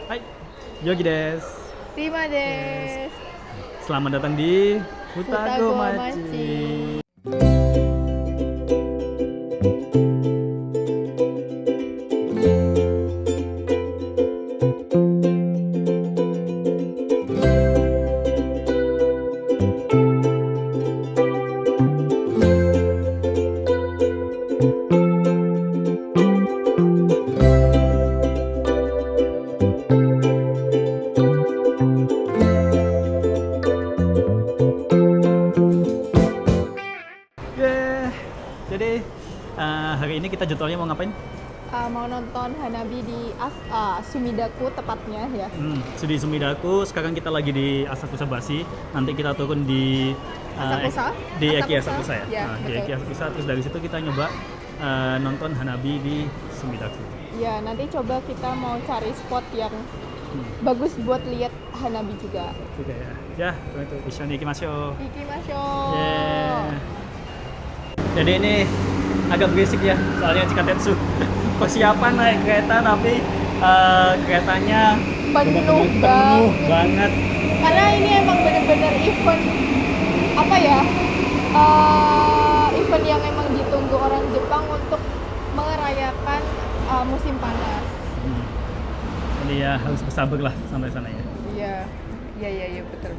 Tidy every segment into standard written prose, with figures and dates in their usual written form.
Hai, Yogi des. Terima des. Selamat datang di Hutago Machi. Machi. Yeay. Jadi hari ini kita jadwalnya mau ngapain? Mau nonton Hanabi di Sumidaku tepatnya ya. Di Sumidaku. Sekarang kita lagi di Asakusa-bashi. Nanti kita turun di Asakusa? di Eki Asakusa? Asakusa ya. Ya, Di betul. Eki Asakusa. Terus dari situ kita nyoba nonton Hanabi di Sumidaku. Ya, nanti coba kita mau cari spot yang bagus buat lihat Hanabi juga. Oke ya. Ya, itu Ishoni ikimashou. Ikimasho. Yeah. Jadi ini agak berisik ya, soalnya Chikatetsu persiapan naik kereta tapi keretanya Penuh penuh banget. Karena ini emang bener-bener event apa ya? Event yang emang ditunggu orang Jepang untuk merayakan musim panas. Jadi ya harus bersabar lah sampai sana ya. Iya, betul.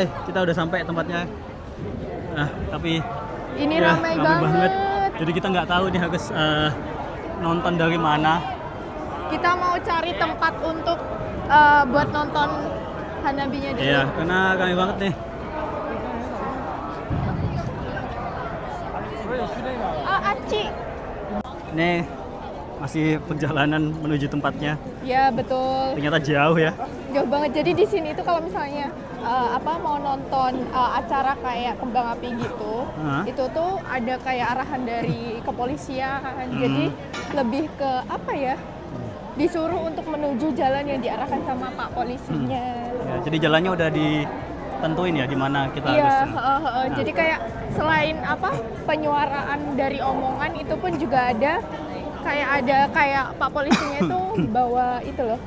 Kita udah sampai tempatnya. Nah, tapi Ini ya, ramai ramai banget. Jadi kita nggak tahu nih harus nonton dari mana. Kita mau cari tempat untuk buat nonton Hanabinya dulu. Iya, karena ramai banget nih. Aci. Ini masih perjalanan menuju tempatnya. Ya, betul. Ternyata jauh ya. Jauh banget. Jadi di sini tuh kalau misalnya mau nonton acara kayak kembang api gitu, itu tuh ada kayak arahan dari kepolisian. Jadi lebih ke apa ya? Disuruh untuk menuju jalan yang diarahkan sama Pak polisinya. Ya, jadi jalannya udah ditentuin ya di mana kita Iya, harus. jadi kayak selain penyuaraan dari omongan itu pun juga ada kayak Pak polisinya itu bawa itu loh.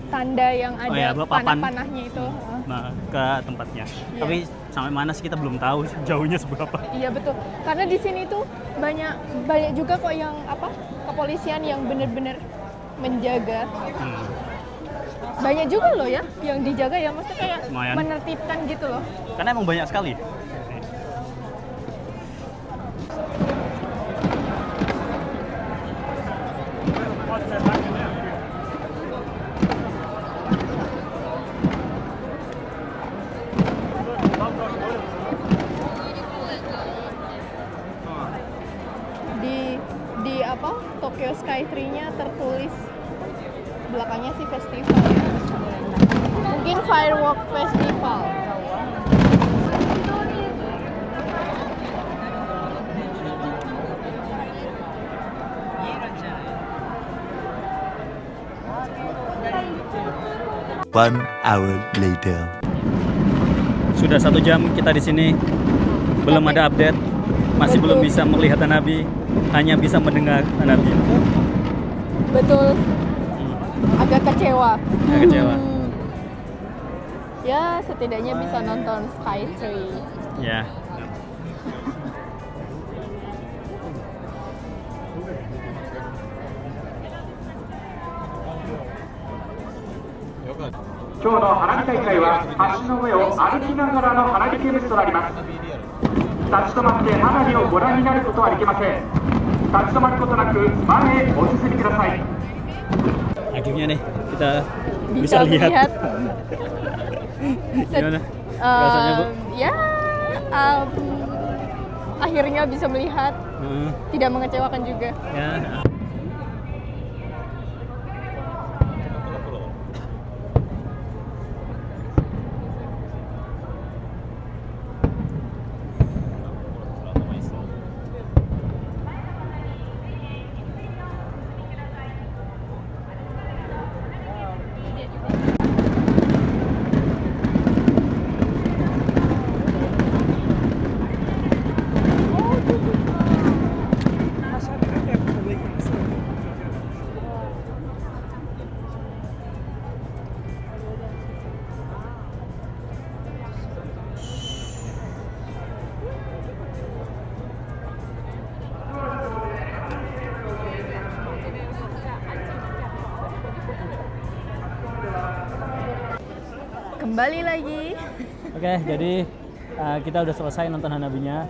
Tanda yang ada panah-panahnya itu. Nah, ke tempatnya. Iya. Tapi sampai mana sih kita belum tahu jauhnya seberapa. Iya betul. Karena di sini tuh banyak juga kok yang kepolisian yang bener-bener menjaga. Banyak juga loh ya yang dijaga ya, maksudnya kayak Lumayan. menertibkan gitu loh. Karena emang banyak sekali. Di Tokyo Skytree-nya tertulis belakangnya sih festival ya. Mungkin firework festival. One hour later. Sudah 1 jam kita di sini, belum ada update, masih belum bisa melihat Hanabi, hanya bisa mendengar Hanabi. Betul. Agak kecewa. Ya, setidaknya bisa nonton Skytree. Ya. 今日の花火大会は橋の上を歩きながらの花火見物となります。立ち止まって花火をご覧になることはできません。立ち止まることなく前へお進みください。 Akhirnya nih kita Bisa bisa lihat. melihat. Gimana? Rasanya, Bu? Ya, akhirnya bisa melihat. Tidak mengecewakan juga. Ya. Kembali lagi. Oke, jadi kita udah selesai nonton Hanabinya.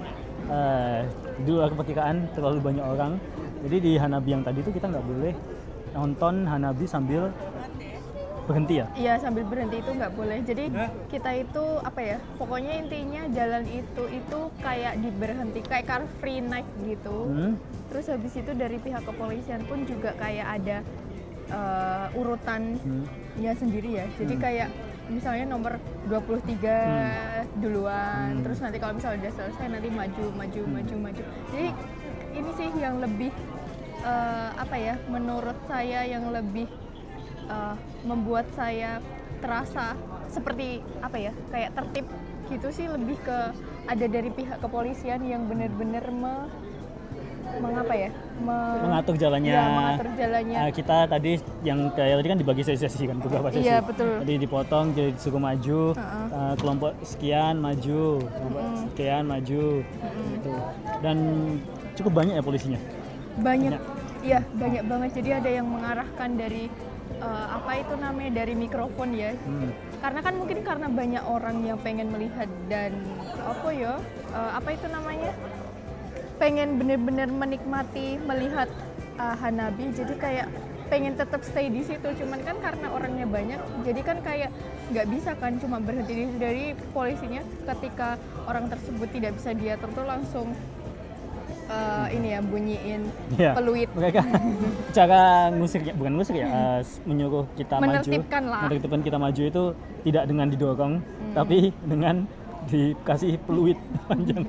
Di luar kepertikaan terlalu banyak orang. Jadi di Hanabi yang tadi itu kita nggak boleh nonton Hanabi sambil berhenti ya? Iya, sambil berhenti itu nggak boleh. Jadi kita itu apa ya? Pokoknya intinya jalan itu kayak diberhenti, kayak car free night gitu. Terus habis itu dari pihak kepolisian pun juga kayak ada urutannya sendiri ya. Jadi kayak misalnya nomor 23 duluan, terus nanti kalau misalnya udah selesai nanti maju. Jadi ini sih yang lebih apa ya? Menurut saya yang lebih membuat saya terasa seperti apa ya? Kayak tertib gitu sih, lebih ke ada dari pihak kepolisian yang benar-benar mengatur jalannya. Ya, mengatur jalannya. Kita tadi yang kayak tadi kan dibagi sesi-sesi kan, beberapa sesi. Iya, betul. Jadi dipotong, jadi disuruh maju, kelompok sekian maju, kelompok sekian maju, gitu. Dan cukup banyak ya polisinya. Banyak. Iya, banyak banget. Jadi ada yang mengarahkan dari apa itu namanya, dari mikrofon ya. Karena kan mungkin karena banyak orang yang pengen melihat dan apa itu namanya? Pengen bener-bener menikmati melihat Hanabi, jadi kayak pengen tetap stay di situ, cuman kan karena orangnya banyak, jadi kan kayak nggak bisa kan cuma berhenti di situ. Dari polisinya ketika orang tersebut tidak bisa diatur tuh langsung bunyiin peluit. Mereka cara menyuruh kita menertibkan maju, lah. menertibkan kita maju itu tidak dengan didorong, tapi dengan dikasih peluit panjang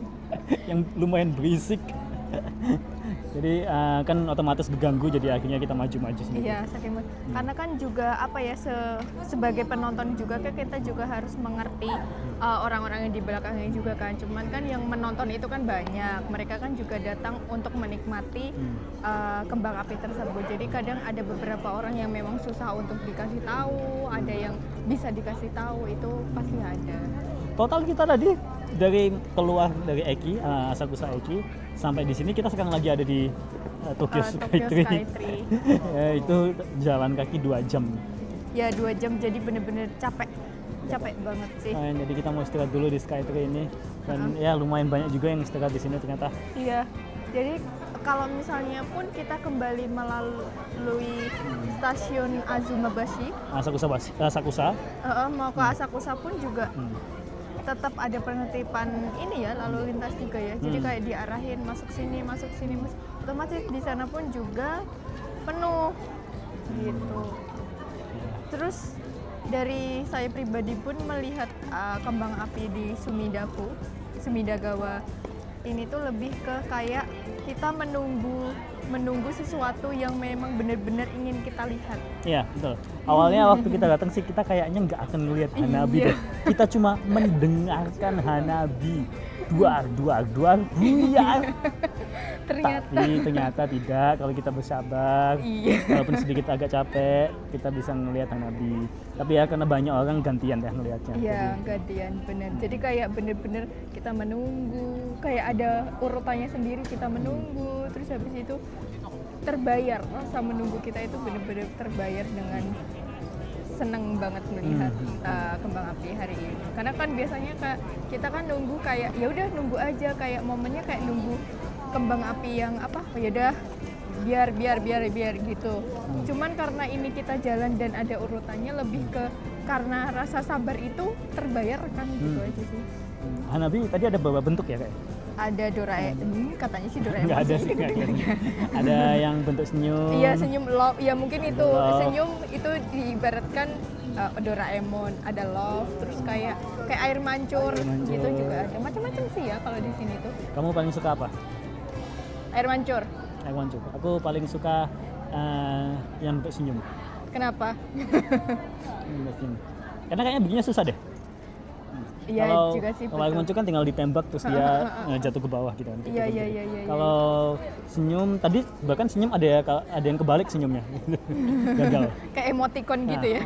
yang lumayan berisik. Jadi kan otomatis diganggu, jadi akhirnya kita maju-maju sendiri. Iya, karena kan juga apa ya, sebagai penonton juga kan kita juga harus mengerti orang-orang yang di belakangnya juga kan. Cuman kan yang menonton itu kan banyak, mereka kan juga datang untuk menikmati kembang api tersebut. Jadi kadang ada beberapa orang yang memang susah untuk dikasih tahu, ada yang bisa dikasih tahu, itu pasti ada. Total kita tadi dari keluar dari Eki, Asakusa Eki, sampai di sini kita sekarang lagi ada di Tokyo Skytree. Itu jalan kaki 2 jam. Ya 2 jam, jadi bener-bener capek banget sih. Jadi kita mau istirahat dulu di Skytree ini, dan ya lumayan banyak juga yang istirahat di sini ternyata. Iya, jadi kalau misalnya pun kita kembali melalui stasiun Azumabashi, Asakusa, mau ke Asakusa pun juga tetap ada penertiban ini ya, lalu lintas juga ya. Jadi kayak diarahin masuk sini. Otomatis di sana pun juga penuh gitu. Terus dari saya pribadi pun melihat kembang api di Sumidagawa ini tuh lebih ke kayak kita menunggu sesuatu yang memang benar-benar ingin kita lihat. Iya, betul. Awalnya waktu kita datang sih kita kayaknya nggak akan melihat Hanabi deh. Kita cuma mendengarkan Hanabi. Duar, buyar. Ternyata tidak. Kalau kita bersabar, walaupun sedikit agak capek, kita bisa melihat Hanabi. Tapi ya karena banyak orang gantian deh melihatnya. Iya, gantian, bener. Jadi kayak bener-bener kita menunggu, kayak ada urutannya sendiri, kita menunggu. Terus habis itu terbayar, rasa menunggu kita itu benar-benar terbayar dengan seneng banget melihat kembang api hari ini. Karena kan biasanya kita kan nunggu kayak ya udah nunggu aja, kayak momennya kayak nunggu kembang api yang apa, ya udah biar gitu. Cuman karena ini kita jalan dan ada urutannya, lebih ke karena rasa sabar itu terbayar kan gitu aja sih. Hanabi tadi ada beberapa bentuk ya kayak? Ada Doraemon, katanya sih Doraemon. Nggak ada sih, nggak kelihatan. Ada yang bentuk senyum. Iya, senyum love. Ya mungkin itu Love. senyum itu diibaratkan Doraemon, ada love, terus kayak air mancur, mancur. gitu juga ada. Macam-macam sih ya kalau di sini tuh. Kamu paling suka apa? Air mancur. Air mancur. Aku paling suka yang bentuk senyum. Kenapa? Yang bentuk senyum. Karena kayaknya bikinnya susah deh. Iya Kalau juga sih. kalau air betul. mancur kan tinggal ditembak terus dia jatuh ke bawah gitu kan. Iya. Kalau senyum tadi bahkan senyum ada yang kebalik senyumnya. Gagal. Kayak emoticon gitu ya.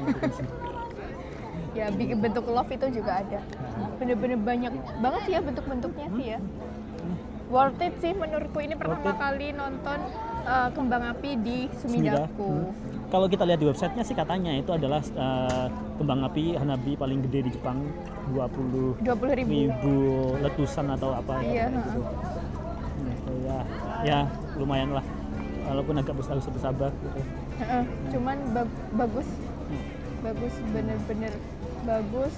Ya bentuk love itu juga ada. Bener-bener banyak banget sih ya bentuk-bentuknya sih ya. Worth it sih menurutku, ini pertama kali nonton kembang api di Sumidako. Kalau kita lihat di websitenya sih katanya itu adalah kembang api hanabi paling gede di Jepang, 20.000 letusan atau apa Iya, gitu. Ya lumayan lah, walaupun agak bersabar gitu. Cuman bagus bener-bener bagus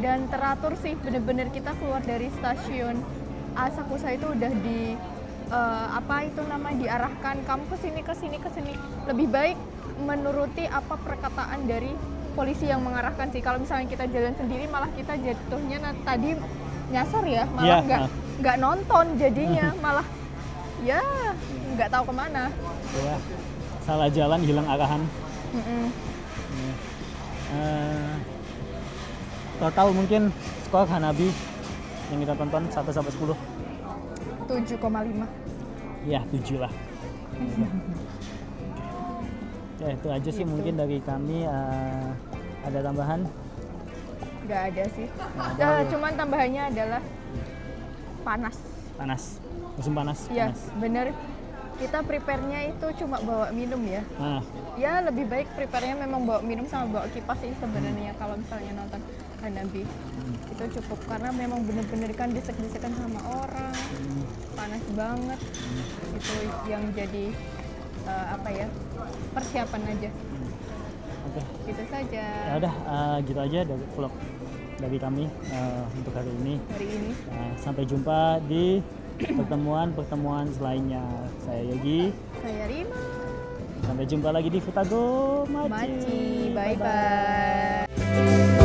dan teratur sih, bener-bener kita keluar dari stasiun Asakusa itu udah di diarahkan kamu ke sini. Lebih baik menuruti apa perkataan dari polisi yang mengarahkan sih. Kalau misalnya kita jalan sendiri malah kita jatuhnya tadi nyasar ya, malah nggak nonton jadinya, malah ya nggak tahu kemana. Ya, salah jalan, hilang arahan. Total mungkin skor hanabi yang kita tonton 1 sampai 10. 7,5. Ya 7 lah. Ya itu aja sih Gitu. mungkin dari kami. Ada tambahan? Nggak ada sih. Cuman tambahannya adalah panas. Musim panas. Iya, bener. Kita prepare-nya itu cuma bawa minum ya. Nah, Ya lebih baik prepare-nya memang bawa minum sama bawa kipas sih sebenarnya kalau misalnya nonton hanabi. Itu cukup karena memang bener-bener kan desek-desekan sama orang. Panas banget. Itu yang jadi persiapan aja. oke. Gitu saja Ya udah gitu aja dari vlog dari kami untuk hari ini. Sampai jumpa di pertemuan selainnya. Saya Yogi. Saya Rima. Sampai jumpa lagi di Futago Machi. Bye-bye.